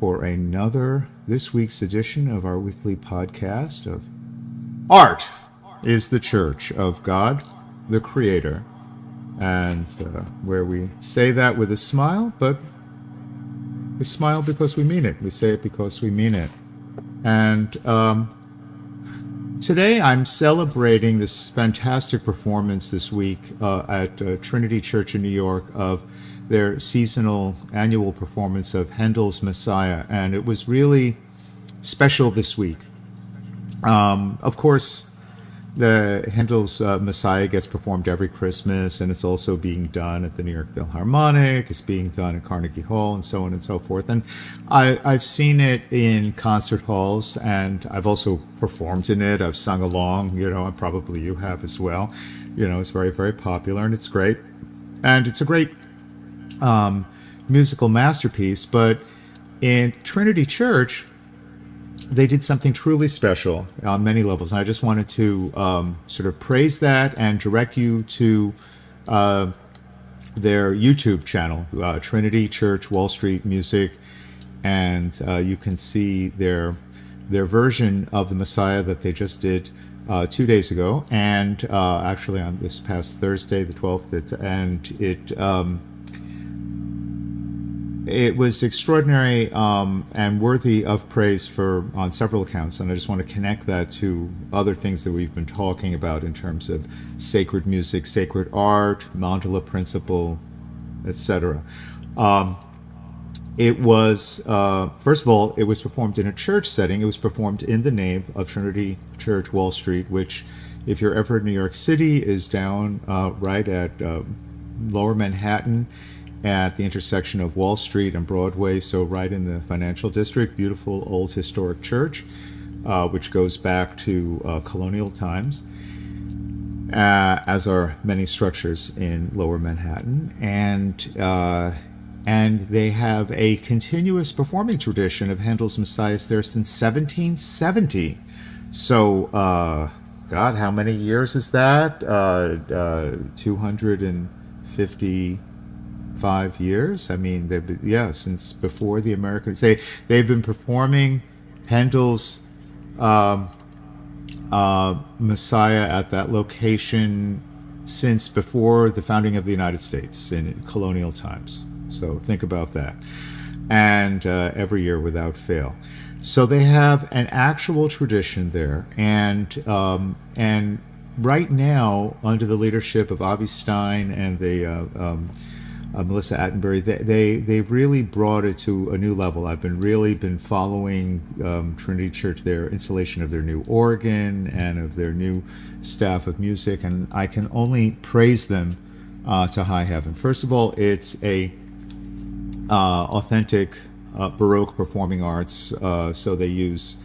for this week's edition of our weekly podcast of Art is the Church of God, the Creator. And where we say that with a smile, but we smile because we mean it. We say it because we mean it. And today I'm celebrating this fantastic performance this week at Trinity Church in New York of their seasonal annual performance of Händel's Messiah. And it was really special this week. Of course, the Händel's Messiah gets performed every Christmas, and it's also being done at the New York Philharmonic. It's being done at Carnegie Hall, and so on and so forth. And I've seen it in concert halls, and I've also performed in it. I've sung along, and probably you have as well. It's very, very popular, and it's great. And it's a great musical masterpiece. But in Trinity Church, they did something truly special on many levels, and I just wanted to sort of praise that and direct you to their YouTube channel, Trinity Church Wall Street Music, and you can see their version of the Messiah that they just did 2 days ago, and actually on this past Thursday, the 12th, and it was extraordinary and worthy of praise on several accounts, and I just want to connect that to other things that we've been talking about in terms of sacred music, sacred art, mandala principle, etc. It was, first of all, it was performed in a church setting. It was performed in the name of Trinity Church Wall Street, which, if you're ever in New York City, is down right at Lower Manhattan, at the intersection of Wall Street and Broadway, so right in the financial district. Beautiful old historic church, which goes back to colonial times, as are many structures in Lower Manhattan. And they have a continuous performing tradition of Händel's Messiah there since 1770. So, God, how many years is that? 255 years. I mean, since before the Americans. They've been performing Händel's Messiah at that location since before the founding of the United States in colonial times. So think about that. And every year without fail. So they have an actual tradition there, and right now, under the leadership of Avi Stein and the Melissa Attenbury, they've really brought it to a new level. I've been following Trinity Church, their installation of their new organ and of their new staff of music, and I can only praise them to high heaven. First of all, it's a authentic Baroque performing arts, so they use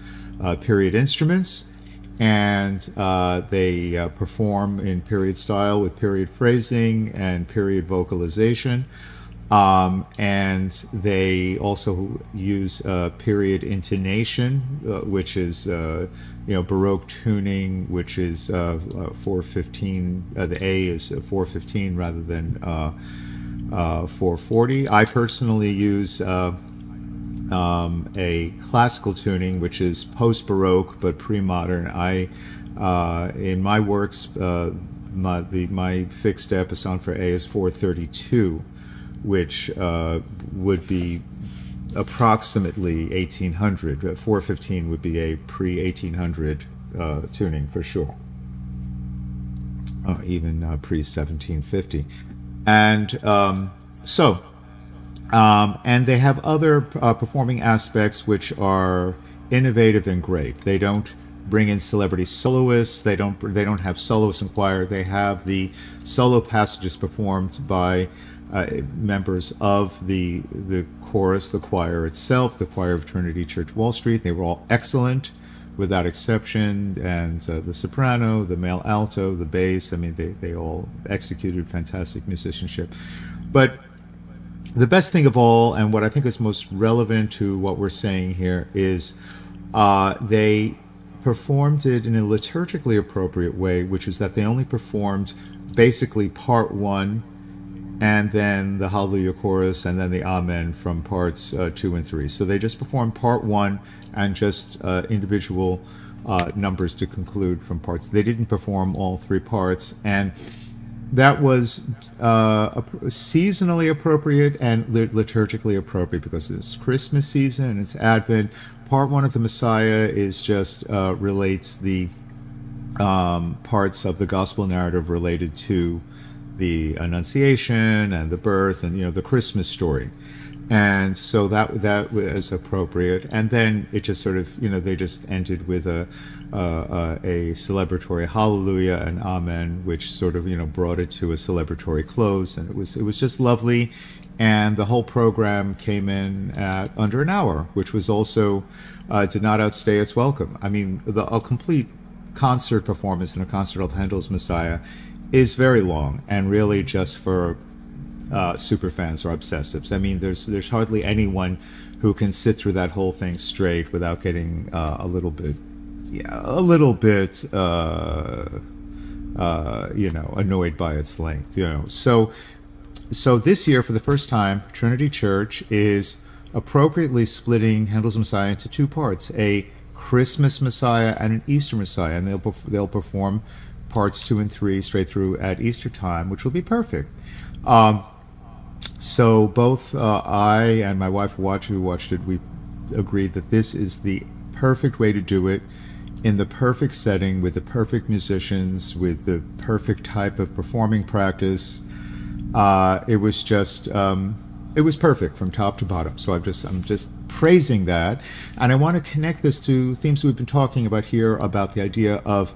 period instruments, and they perform in period style with period phrasing and period vocalization, and they also use period intonation, which is Baroque tuning, which is 4/15. The A is 4/15 rather than 4/40. I personally use a classical tuning, which is post-Baroque but pre-modern. In my works, my fixed step is on for A is 4/32, which would be approximately 1800. 4/15 would be a pre-1800 tuning for sure, even pre-1750. And and they have other performing aspects which are innovative and great. They don't bring in celebrity soloists. They don't have soloists in choir. They have the solo passages performed by members of the chorus, the choir itself, the choir of Trinity Church Wall Street. They were all excellent, without exception, and the soprano, the male alto, the bass. I mean, they all executed fantastic musicianship. But the best thing of all, and what I think is most relevant to what we're saying here, is they performed it in a liturgically appropriate way, which is that they only performed basically part one and then the Hallelujah chorus, and then the Amen from parts 2 and 3. So they just performed part 1 and just individual numbers to conclude from parts. They didn't perform all 3 parts, and that was seasonally appropriate and liturgically appropriate because it's Christmas season and it's Advent. Part 1 of the Messiah is just relates the parts of the gospel narrative related to the Annunciation and the birth and the Christmas story, and so that was appropriate. And then it just sort of they just ended with a celebratory Hallelujah and Amen, which sort of brought it to a celebratory close, and it was just lovely. And the whole program came in at under an hour, which was also did not outstay its welcome. I mean, a complete concert performance in a concert of Händel's Messiah is very long and really just for super fans or obsessives. I mean, there's hardly anyone who can sit through that whole thing straight without getting a little bit annoyed by its length. So this year, for the first time, Trinity Church is appropriately splitting Händel's Messiah into 2 parts: a Christmas Messiah and an Easter Messiah, and they'll perform parts 2 and 3 straight through at Easter time, which will be perfect. So both I and my wife who watched it, we agreed that this is the perfect way to do it, in the perfect setting, with the perfect musicians, with the perfect type of performing practice. It was just it was perfect from top to bottom. So I'm just praising that, and I want to connect this to themes we've been talking about here about the idea of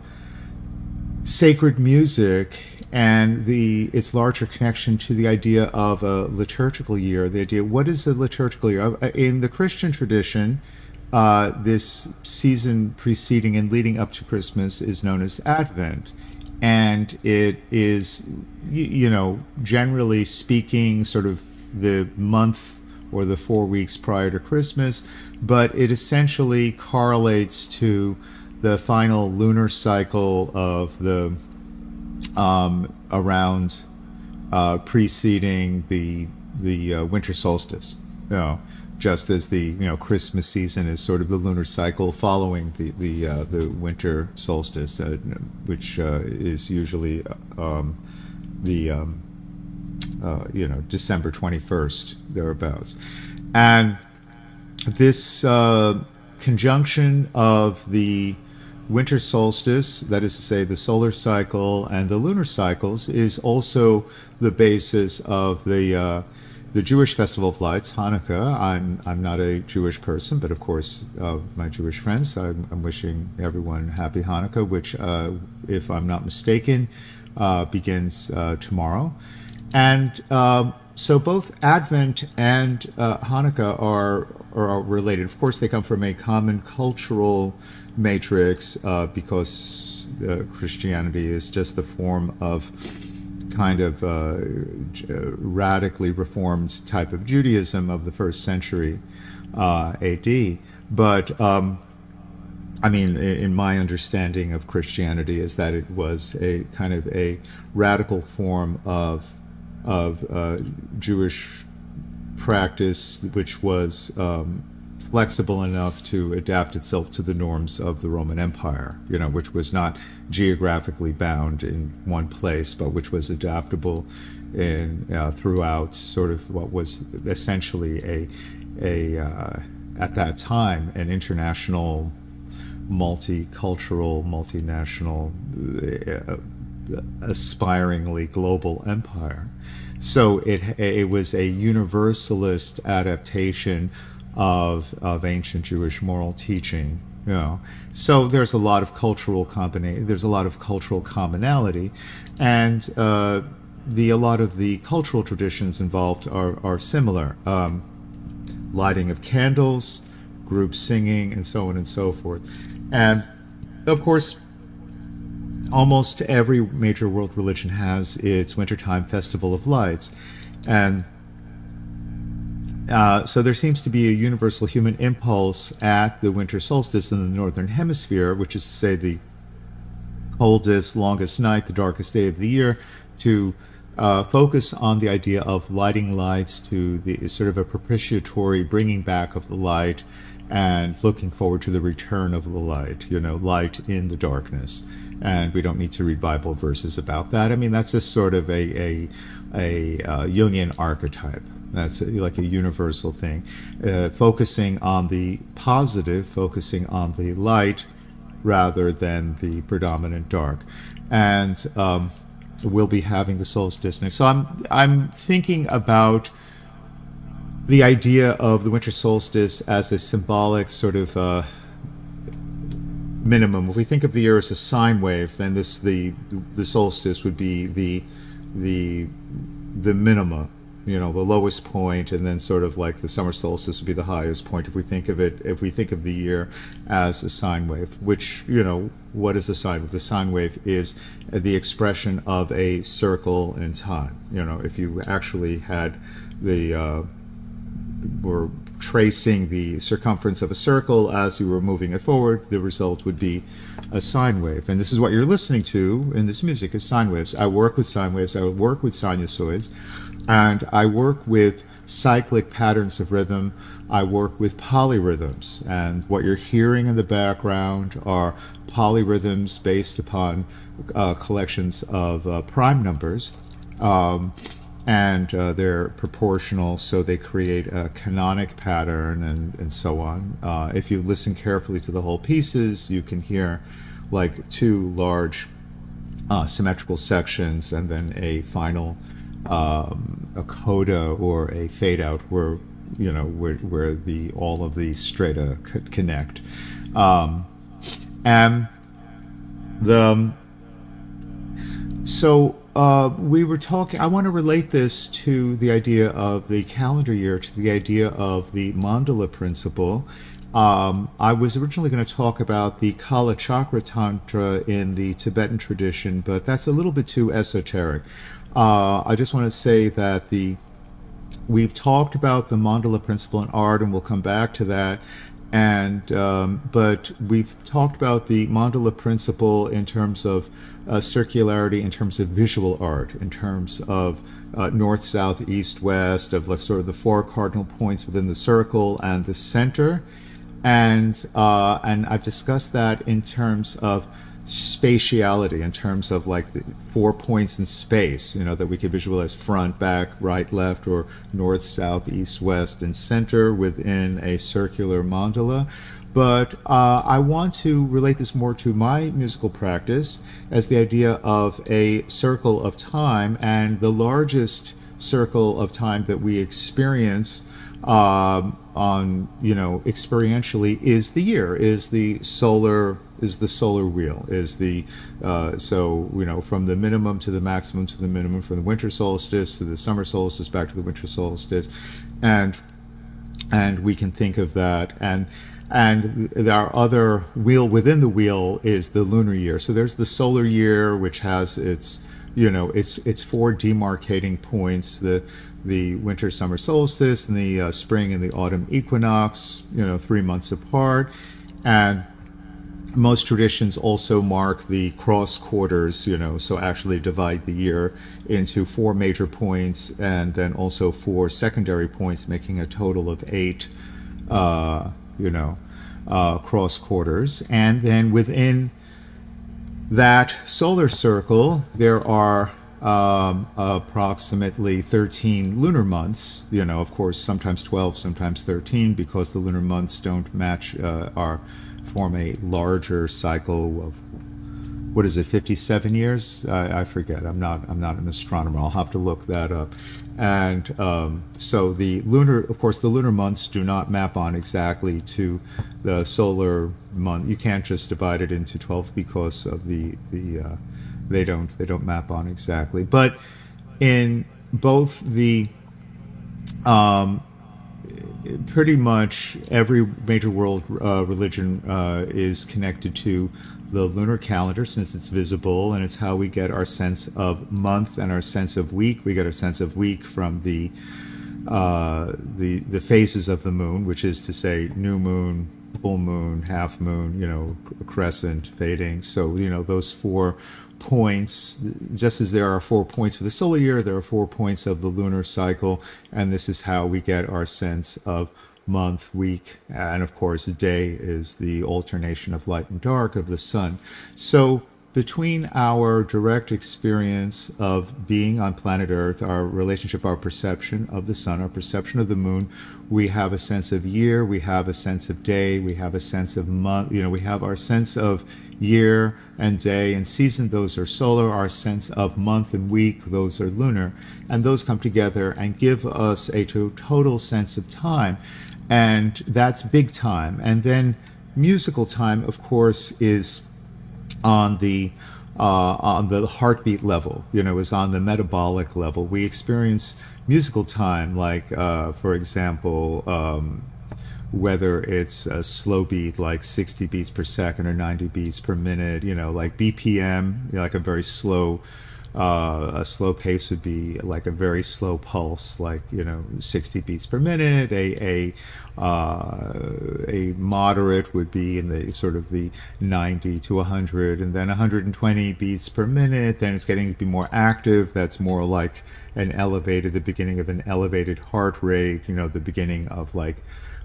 sacred music and its larger connection to the idea of a liturgical year. The idea, what is a liturgical year? In the Christian tradition, this season preceding and leading up to Christmas is known as Advent. And it is, generally speaking, sort of the month or the 4 weeks prior to Christmas, but it essentially correlates to the final lunar cycle of the around preceding the winter solstice. Just as the Christmas season is sort of the lunar cycle following the winter solstice, which is usually December 21st, thereabouts. And this conjunction of the winter solstice, that is to say the solar cycle, and the lunar cycles, is also the basis of the Jewish Festival of Lights, Hanukkah. I'm not a Jewish person, but of course, my Jewish friends, I'm wishing everyone happy Hanukkah, which, if I'm not mistaken, begins tomorrow. And so both Advent and Hanukkah are related. Of course, they come from a common cultural matrix because Christianity is just the form of kind of radically reformed type of Judaism of the 1st century AD. But I mean, in my understanding of Christianity, is that it was a kind of a radical form of Jewish practice, which was flexible enough to adapt itself to the norms of the Roman Empire, which was not geographically bound in one place, but which was adaptable in throughout sort of what was essentially a at that time an international, multicultural, multinational, aspiringly global empire. So it was a universalist adaptation of ancient Jewish moral teaching. So there's a lot of cultural there's a lot of cultural commonality, and a lot of the cultural traditions involved are similar. Lighting of candles, group singing, and so on and so forth. And of course, almost every major world religion has its wintertime festival of lights. And so there seems to be a universal human impulse at the winter solstice in the northern hemisphere, which is to say the coldest, longest night, the darkest day of the year, to focus on the idea of lighting lights to the sort of a propitiatory bringing back of the light and looking forward to the return of the light, light in the darkness. And we don't need to read Bible verses about that. I mean, that's just sort of a Jungian archetype. That's like a universal thing. Focusing on the positive, focusing on the light rather than the predominant dark. And we'll be having the solstice next. So I'm thinking about the idea of the winter solstice as a symbolic sort of minimum. If we think of the year as a sine wave, then the solstice would be the minima, the lowest point, and then sort of like the summer solstice would be the highest point. If we think of the year as a sine wave, which what is a sine wave? The sine wave is the expression of a circle in time. If you actually had were tracing the circumference of a circle as you were moving it forward, the result would be a sine wave. And this is what you're listening to in this music is sine waves. I work with sine waves, I work with sinusoids, and I work with cyclic patterns of rhythm. I work with polyrhythms, and what you're hearing in the background are polyrhythms based upon collections of prime numbers. And they're proportional, so they create a canonic pattern and so on. If you listen carefully to the whole pieces, you can hear like two large symmetrical sections and then a final a coda or a fade out where where all of the strata connect. And we were talking, I want to relate this to the idea of the calendar year, to the idea of the mandala principle. I was originally going to talk about the Kala Chakra Tantra in the Tibetan tradition, but that's a little bit too esoteric. I just want to say that we've talked about the mandala principle in art, and we'll come back to that. But we've talked about the mandala principle in terms of circularity, in terms of visual art, in terms of north, south, east, west, of like sort of the four cardinal points within the circle and the center. And I've discussed that in terms of spatiality, in terms of like the 4 points in space, that we could visualize front, back, right, left, or north, south, east, west, and center within a circular mandala. But I want to relate this more to my musical practice as the idea of a circle of time, and the largest circle of time that we experience experientially is the year, is the solar wheel, is from the minimum to the maximum to the minimum, from the winter solstice to the summer solstice back to the winter solstice, and we can think of that, and our other wheel within the wheel is the lunar year. So there's the solar year, which has its four demarcating points: the winter summer solstice and the spring and the autumn equinox, 3 months apart. And most traditions also mark the cross quarters, so actually divide the year into 4 major points and then also 4 secondary points, making a total of 8 cross quarters. And then within that solar circle there are approximately 13 lunar months, of course sometimes 12, sometimes 13, because the lunar months don't match form a larger cycle of, 57 years? I forget. I'm not an astronomer. I'll have to look that up. And so the lunar months do not map on exactly to the solar month. You can't just divide it into 12 because of they don't map on exactly. But in both the pretty much every major world religion is connected to the lunar calendar, since it's visible, and it's how we get our sense of month and our sense of week. We get our sense of week from the phases of the moon, which is to say new moon, full moon, half moon, crescent, fading. So those 4 points. Just as there are 4 points for the solar year, there are 4 points of the lunar cycle, and this is how we get our sense of month, week, and of course, day is the alternation of light and dark of the sun. So between our direct experience of being on planet Earth, our relationship, our perception of the sun, our perception of the moon, we have a sense of year, we have a sense of day, we have a sense of month, we have our sense of year and day and season, those are solar, our sense of month and week, those are lunar, and those come together and give us a total sense of time, and that's big time. And then musical time, of course, is on the heartbeat level, is on the metabolic level. We experience musical time, like, for example, whether it's a slow beat, like 60 beats per second or 90 beats per minute, like BPM, like a slow pace would be like a very slow pulse, like 60 beats per minute. A moderate would be in the sort of the 90 to 100, and then 120 beats per minute. Then it's getting to be more active. That's more like the beginning of an elevated heart rate. The beginning of like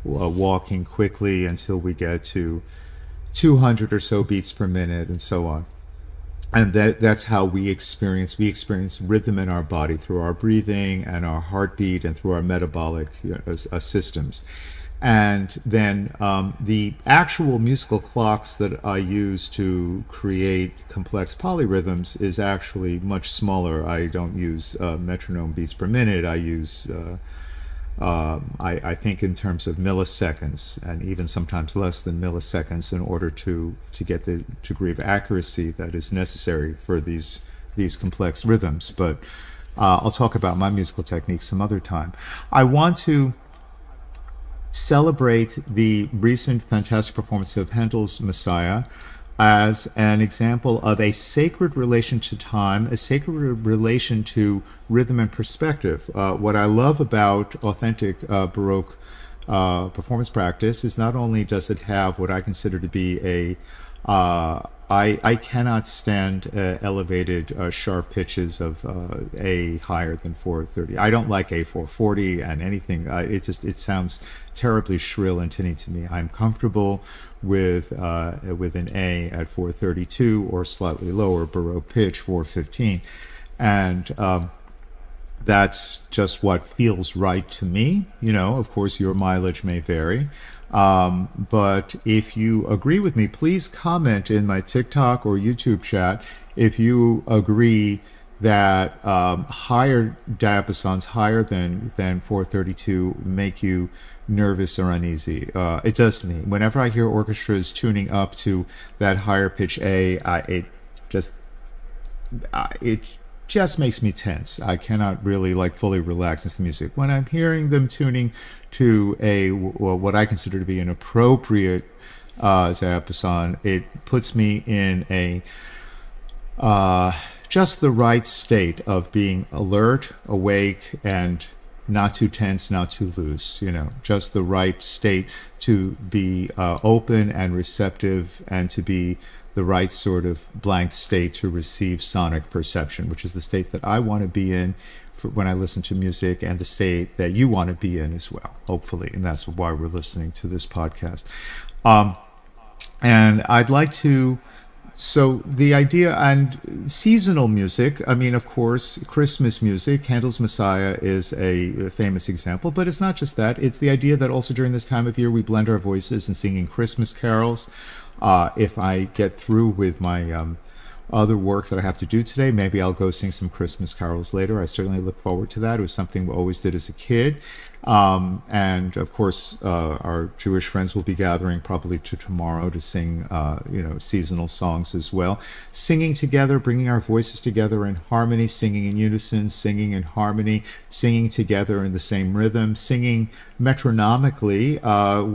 walking quickly until we get to 200 or so beats per minute, and so on. And that's how we experience rhythm in our body through our breathing and our heartbeat and through our metabolic systems. And then the actual musical clocks that I use to create complex polyrhythms is actually much smaller. I don't use metronome beats per minute. I use I think in terms of milliseconds, and even sometimes less than milliseconds, in order to get the degree of accuracy that is necessary for these complex rhythms. But I'll talk about my musical techniques some other time. I want to celebrate the recent fantastic performance of Händel's Messiah as an example of a sacred relation to time, a sacred relation to rhythm and perspective. What I love about authentic Baroque performance practice is not only does it have what I consider to be I cannot stand elevated sharp pitches of A higher than 430. I don't like A 440 and anything. It sounds terribly shrill and tinny to me. I'm comfortable with an A at 432 or slightly lower Baroque pitch 415, and that's just what feels right to me. Of course, your mileage may vary. But if you agree with me, please comment in my TikTok or YouTube chat if you agree that higher diapasons, higher than 432, make you nervous or uneasy. It does to me. Whenever I hear orchestras tuning up to that higher pitch A, it just makes me tense. I cannot really fully relax into the music. When I'm hearing them tuning to what I consider to be an appropriate diapason, it puts me in just the right state of being alert, awake, and not too tense, not too loose. Just the right state to be open and receptive, and to be the right sort of blank state to receive sonic perception, which is the state that I want to be in when I listen to music, and the state that you want to be in as well, hopefully. And that's why we're listening to this podcast. And I'd like to, so the idea, and seasonal music, of course, Christmas music, Handel's Messiah is a famous example, but it's not just that. It's the idea that also during this time of year, we blend our voices in singing Christmas carols. If I get through with my other work that I have to do today, maybe I'll go sing some Christmas carols later. I certainly look forward to that. It was something we always did as a kid. And of course, our Jewish friends will be gathering probably tomorrow to sing, seasonal songs as well. Singing together, bringing our voices together in harmony, singing in unison, singing in harmony, singing together in the same rhythm, singing metronomically.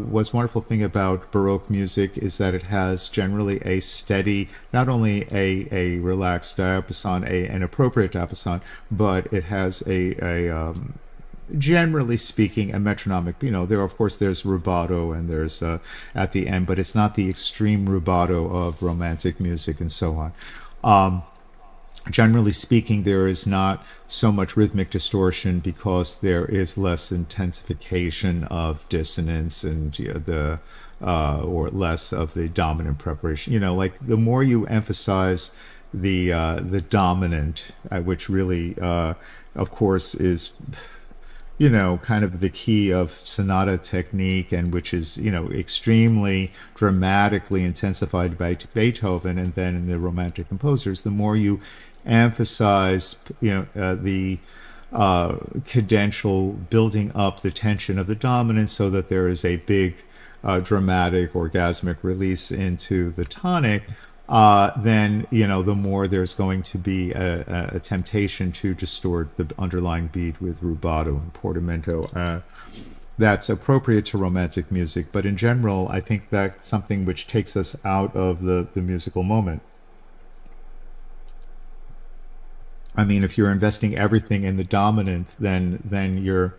What's wonderful thing about Baroque music is that it has generally a steady, not only a relaxed diapason, an appropriate diapason, but it has generally speaking, a metronomic, there's rubato and there's at the end, but it's not the extreme rubato of romantic music and so on. generally speaking, there is not so much rhythmic distortion because there is less intensification of dissonance and the or less of the dominant preparation. Like the more you emphasize the dominant, which really, of course, is kind of the key of sonata technique, and which is, extremely dramatically intensified by Beethoven and then in the Romantic composers, the more you emphasize, the cadential building up the tension of the dominant so that there is a big dramatic orgasmic release into the tonic, then the more there's going to be a temptation to distort the underlying beat with rubato and portamento. That's appropriate to romantic music, but in general, I think that's something which takes us out of the musical moment. I mean, if you're investing everything in the dominant, then you're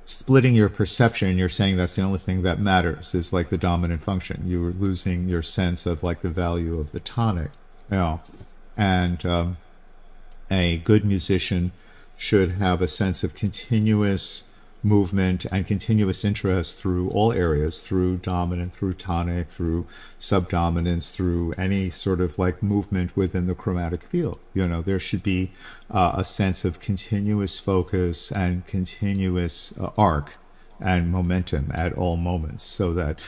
splitting your perception. You're saying that's the only thing that matters is like the dominant function. You're losing your sense of like the value of the tonic. And a good musician should have a sense of continuous movement and continuous interest through all areas, through dominant, through tonic, through subdominance, through any sort of like movement within the chromatic field. There should be a sense of continuous focus and continuous arc and momentum at all moments, so that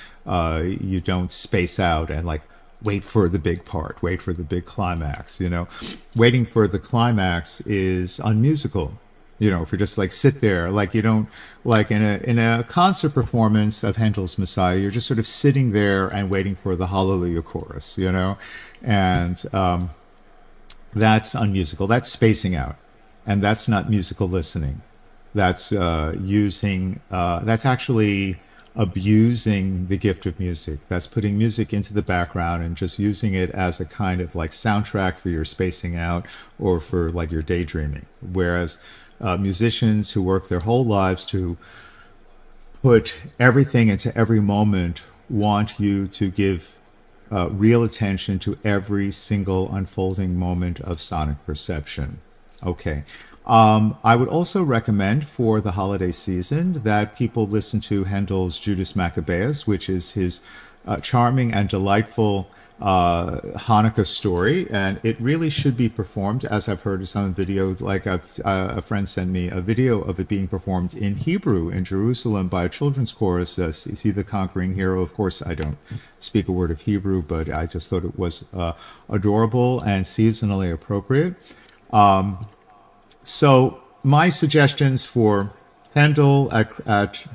you don't space out and like wait for the big part, wait for the big climax. Waiting for the climax is unmusical. If you just like sit there, like you don't, like in a concert performance of Händel's Messiah, you're just sort of sitting there and waiting for the Hallelujah chorus, and that's unmusical. That's spacing out, and that's not musical listening. That's that's actually abusing the gift of music. That's putting music into the background and just using it as a kind of like soundtrack for your spacing out or for like your daydreaming. Whereas musicians who work their whole lives to put everything into every moment want you to give real attention to every single unfolding moment of sonic perception. Okay. I would also recommend for the holiday season that people listen to Händel's Judas Maccabeus, which is his charming and delightful Hanukkah story, and it really should be performed, as I've heard some videos. Like a friend sent me a video of it being performed in Hebrew in Jerusalem by a children's chorus. See the Conquering Hero. Of course, I don't speak a word of Hebrew, but I just thought it was adorable and seasonally appropriate. So my suggestions for Händel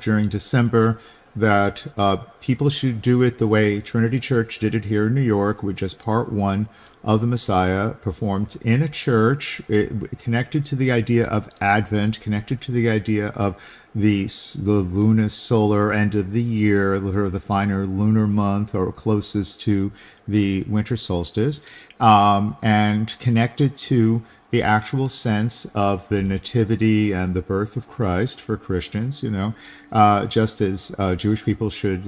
during December, that people should do it the way Trinity Church did it here in New York, with just part one of the Messiah performed in a church, connected to the idea of Advent, connected to the idea of the lunisolar end of the year, or the finer lunar month, or closest to the winter solstice, and connected to the actual sense of the nativity and the birth of Christ for Christians, just as Jewish people should,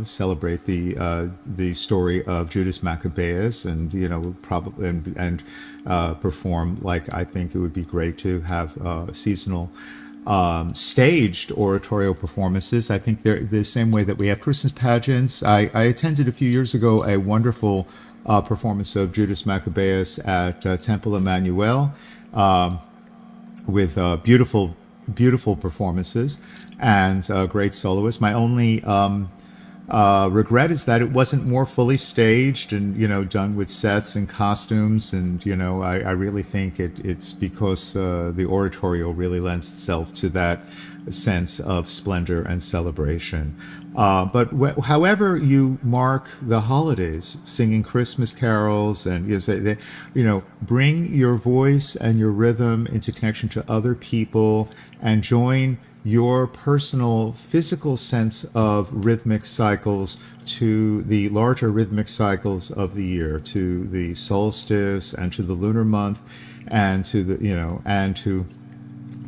celebrate the story of Judas Maccabeus, and probably and perform. I think it would be great to have seasonal staged oratorio performances. I think they're the same way that we have Christmas pageants. I attended a few years ago a wonderful performance of Judas Maccabeus at Temple Emmanuel, with beautiful performances and great soloists. My only regret is that it wasn't more fully staged and done with sets and costumes, and I really think it's because the oratorio really lends itself to that sense of splendor and celebration. But however you mark the holidays, singing Christmas carols, and bring your voice and your rhythm into connection to other people, and join your personal physical sense of rhythmic cycles to the larger rhythmic cycles of the year, to the solstice and to the lunar month, and to the and to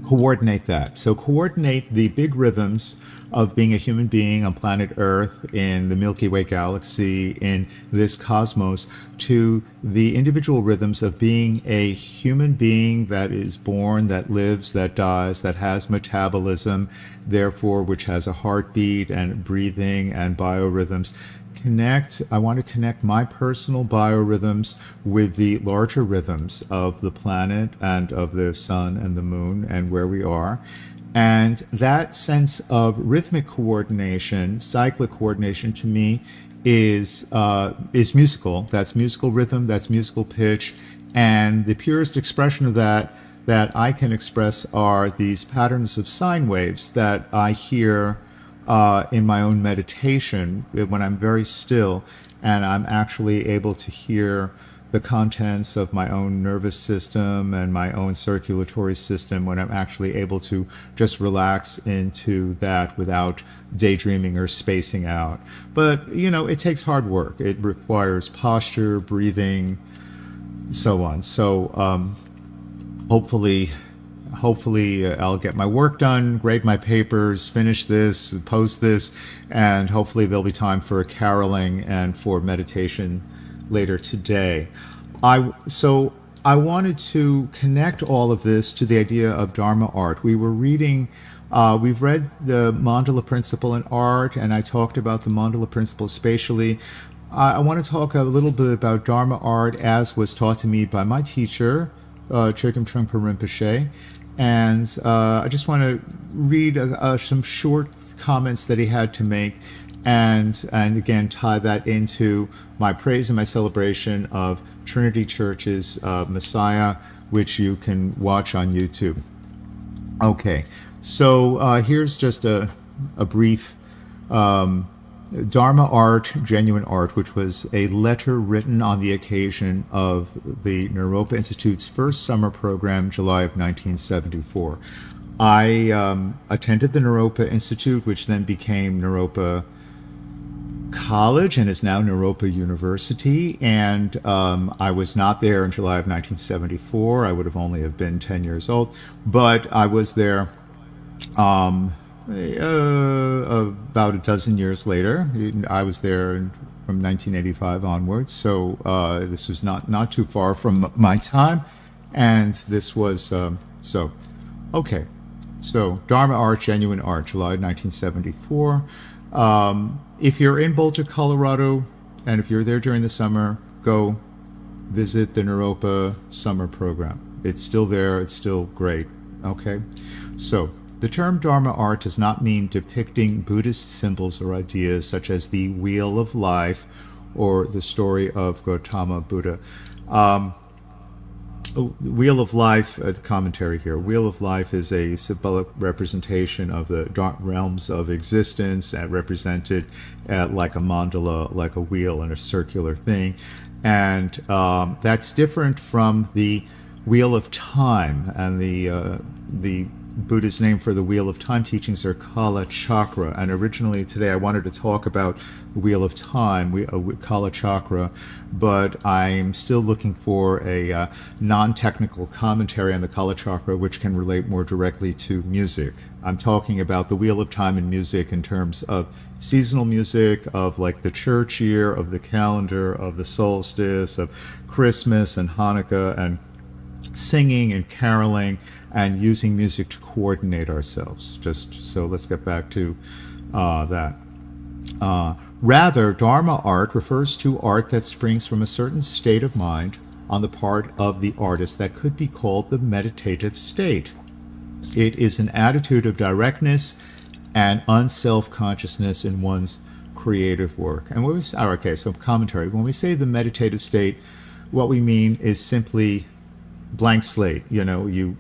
coordinate that. So coordinate the big rhythms of being a human being on planet Earth, in the Milky Way galaxy, in this cosmos, to the individual rhythms of being a human being that is born, that lives, that dies, that has metabolism, therefore which has a heartbeat and breathing and biorhythms. I want to connect my personal biorhythms with the larger rhythms of the planet and of the sun and the moon and where we are. And that sense of rhythmic coordination, cyclic coordination, to me is musical. That's musical rhythm, that's musical pitch, and the purest expression of that I can express are these patterns of sine waves that I hear in my own meditation when I'm very still and I'm actually able to hear the contents of my own nervous system and my own circulatory system, when I'm actually able to just relax into that without daydreaming or spacing out. But, it takes hard work. It requires posture, breathing, so on. So hopefully I'll get my work done, grade my papers, finish this, post this, and hopefully there'll be time for caroling and for meditation later today. I wanted to connect all of this to the idea of Dharma art. We've read the mandala principle in art, and I talked about the mandala principle spatially. I want to talk a little bit about Dharma art as was taught to me by my teacher, Chögyam Trungpa Rinpoche. And I just want to read some short comments that he had to make, and again tie that into my praise and my celebration of Trinity Church's Messiah, which you can watch on YouTube. Okay, so here's just a brief Dharma art, genuine art, which was a letter written on the occasion of the Naropa Institute's first summer program, July of 1974. I attended the Naropa Institute, which then became Naropa College and is now Naropa University, and I was not there in July of 1974. I would have only have been 10 years old, but I was there about a dozen years later. I was there from 1985 onwards, so this was not too far from my time, and this was okay. So Dharma art, genuine art, July 1974. If you're in Boulder, Colorado, and if you're there during the summer, go visit the Naropa summer program. It's still there. It's still great. Okay, so the term Dharma art does not mean depicting Buddhist symbols or ideas such as the Wheel of Life or the story of Gautama Buddha. Wheel of Life, the commentary here. Wheel of Life is a symbolic representation of the realms of existence, represented like a mandala, like a wheel and a circular thing. And that's different from the Wheel of Time, and the Buddha's name for the Wheel of Time teachings are Kala Chakra. And originally today I wanted to talk about the Wheel of Time, Kala Chakra, but I'm still looking for a non-technical commentary on the Kala Chakra which can relate more directly to music. I'm talking about the Wheel of Time in music in terms of seasonal music, of like the church year, of the calendar, of the solstice, of Christmas and Hanukkah, and singing and caroling, and using music to coordinate ourselves. Just so let's get back to that. Rather, Dharma art refers to art that springs from a certain state of mind on the part of the artist that could be called the meditative state. It is an attitude of directness and unself-consciousness in one's creative work. And so commentary. When we say the meditative state, what we mean is simply blank slate. You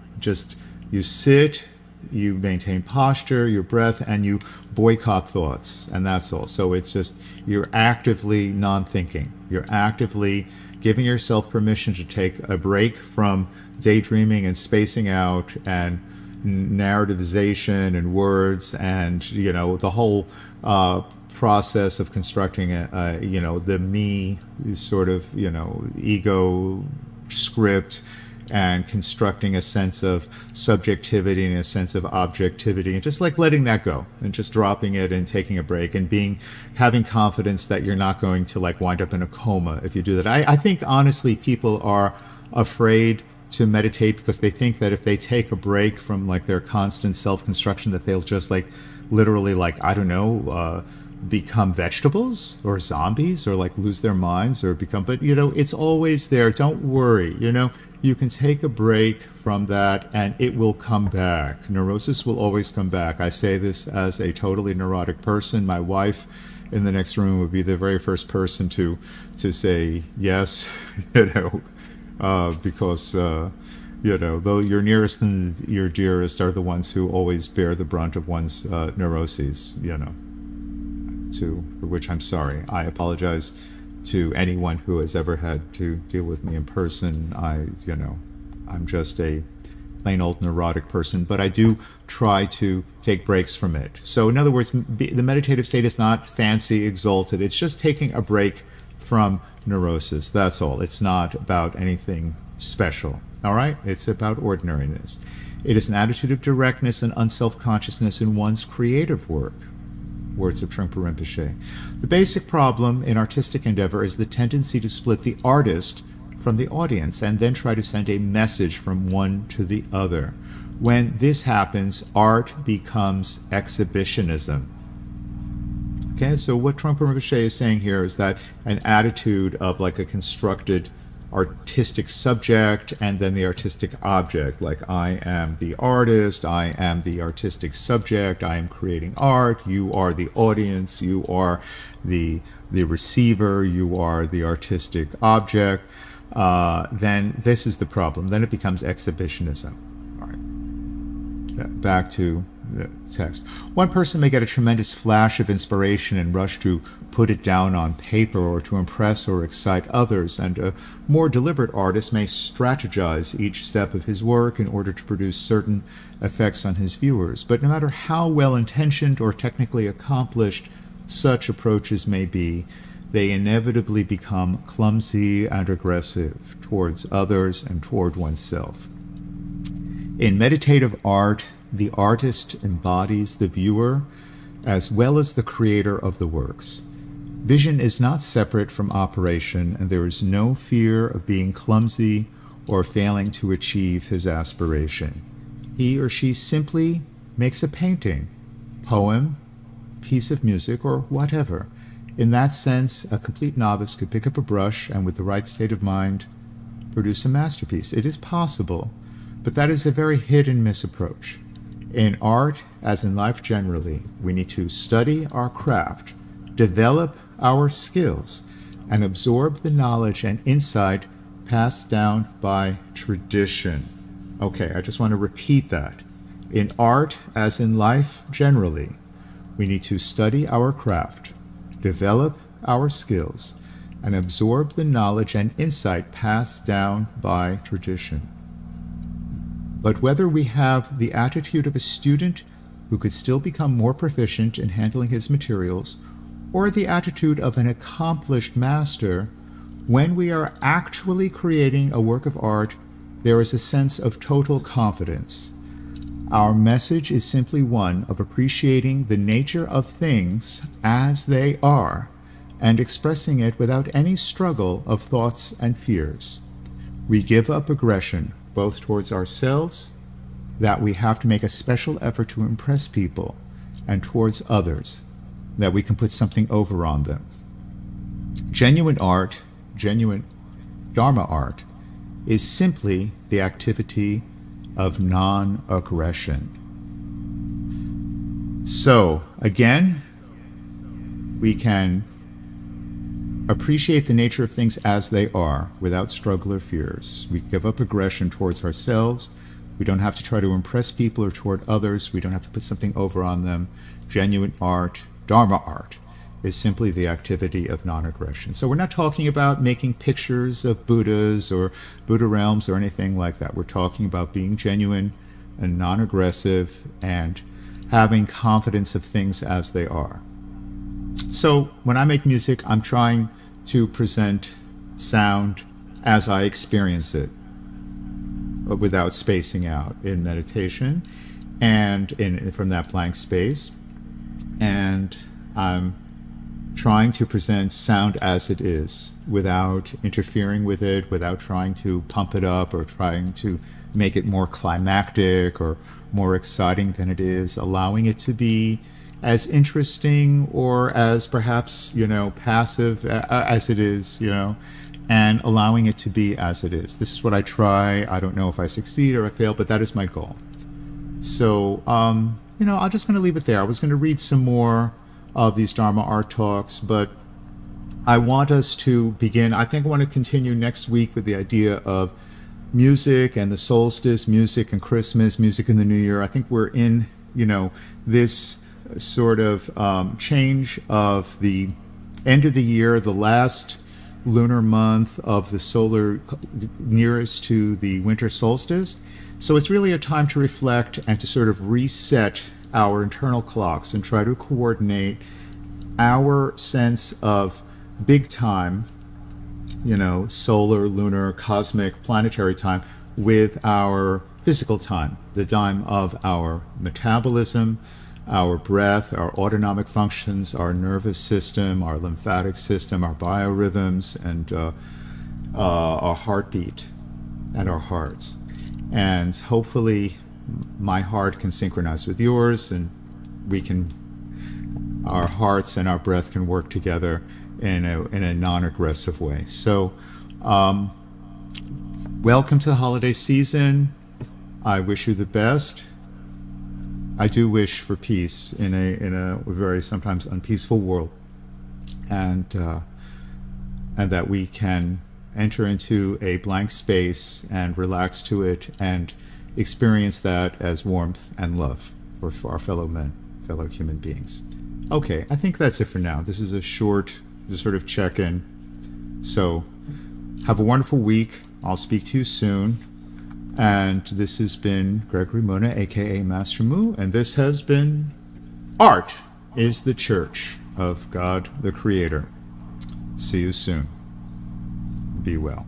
sit, you maintain posture, your breath, and you boycott thoughts, and that's all. So it's just, you're actively non-thinking. You're actively giving yourself permission to take a break from daydreaming and spacing out and narrativization and words and, the whole process of constructing the me sort of, ego script and constructing a sense of subjectivity and a sense of objectivity, and just like letting that go and just dropping it and taking a break and having confidence that you're not going to like wind up in a coma if you do that. I think honestly people are afraid to meditate because they think that if they take a break from like their constant self-construction that they'll just like literally like, I don't know, become vegetables or zombies or like lose their minds or become, but you know, it's always there. Don't worry. You know, you can take a break from that and it will come back. Neurosis will always come back. I say this as a totally neurotic person. My wife in the next room would be the very first person to say yes, you know, because, you know, though your nearest and your dearest are the ones who always bear the brunt of one's neuroses, you know. For which I'm sorry. I apologize to anyone who has ever had to deal with me in person. I'm just a plain old neurotic person, but I do try to take breaks from it. So in other words, the meditative state is not fancy, exalted. It's just taking a break from neurosis. That's all. It's not about anything special. All right? It's about ordinariness. It is an attitude of directness and unself-consciousness in one's creative work. Words of Trungpa Rinpoche. The basic problem in artistic endeavor is the tendency to split the artist from the audience and then try to send a message from one to the other. When this happens, art becomes exhibitionism. Okay, so what Trungpa Rinpoche is saying here is that an attitude of like a constructed artistic subject and then the artistic object, like I am the artist, I am the artistic subject, I am creating art, you are the audience, you are the receiver, you are the artistic object, then this is the problem. Then it becomes exhibitionism. All right. Back to the text. One person may get a tremendous flash of inspiration and rush to put it down on paper or to impress or excite others, and a more deliberate artist may strategize each step of his work in order to produce certain effects on his viewers. But no matter how well-intentioned or technically accomplished such approaches may be, they inevitably become clumsy and aggressive towards others and toward oneself. In meditative art, the artist embodies the viewer as well as the creator of the works. Vision is not separate from operation, and there is no fear of being clumsy or failing to achieve his aspiration. He or she simply makes a painting, poem, piece of music, or whatever. In that sense, a complete novice could pick up a brush and with the right state of mind, produce a masterpiece. It is possible, but that is a very hit-and-miss approach. In art, as in life generally, we need to study our craft, develop our skills, and absorb the knowledge and insight passed down by tradition. Okay, I just want to repeat that. In art, as in life generally, we need to study our craft, develop our skills, and absorb the knowledge and insight passed down by tradition. But whether we have the attitude of a student who could still become more proficient in handling his materials, or the attitude of an accomplished master, when we are actually creating a work of art, there is a sense of total confidence. Our message is simply one of appreciating the nature of things as they are, and expressing it without any struggle of thoughts and fears. We give up aggression, both towards ourselves, that we have to make a special effort to impress people, and towards others, that we can put something over on them. Genuine art, genuine Dharma art, is simply the activity of non-aggression. So, again, we can appreciate the nature of things as they are without struggle or fears. We give up aggression towards ourselves. We don't have to try to impress people or toward others. We don't have to put something over on them. Genuine art, Dharma art, is simply the activity of non-aggression. So we're not talking about making pictures of Buddhas or Buddha realms or anything like that. We're talking about being genuine and non-aggressive and having confidence of things as they are. So when I make music, I'm trying to present sound as I experience it. without spacing out in meditation and from that blank space. And I'm trying to present sound as it is without interfering with it, without trying to pump it up or trying to make it more climactic or more exciting than it is, allowing it to be as interesting or as perhaps, passive as it is, and allowing it to be as it is. This is what I try. I don't know if I succeed or I fail, but that is my goal. So, I'm just going to leave it there. I was going to read some more of these Dharma art talks, but I want us to begin. I think I want to continue next week with the idea of music and the solstice, music and Christmas, music in the New Year. I think we're in, this sort of change of the end of the year, the last lunar month of the solar nearest to the winter solstice. So it's really a time to reflect and to sort of reset our internal clocks and try to coordinate our sense of big time, solar, lunar, cosmic, planetary time with our physical time, the time of our metabolism, our breath, our autonomic functions, our nervous system, our lymphatic system, our biorhythms, and our heartbeat and our hearts. And hopefully my heart can synchronize with yours, and our hearts and our breath can work together in a non-aggressive way. So welcome to the holiday season. I wish you the best. I do wish for peace in a very sometimes unpeaceful world, and that we can enter into a blank space and relax to it and experience that as warmth and love for our fellow men, fellow human beings. Okay, I think that's it for now. This is a short sort of check-in. So have a wonderful week. I'll speak to you soon. And this has been Gregory Mona, aka Master Mu, and this has been Art is the Church of God the Creator. See you soon. Be well.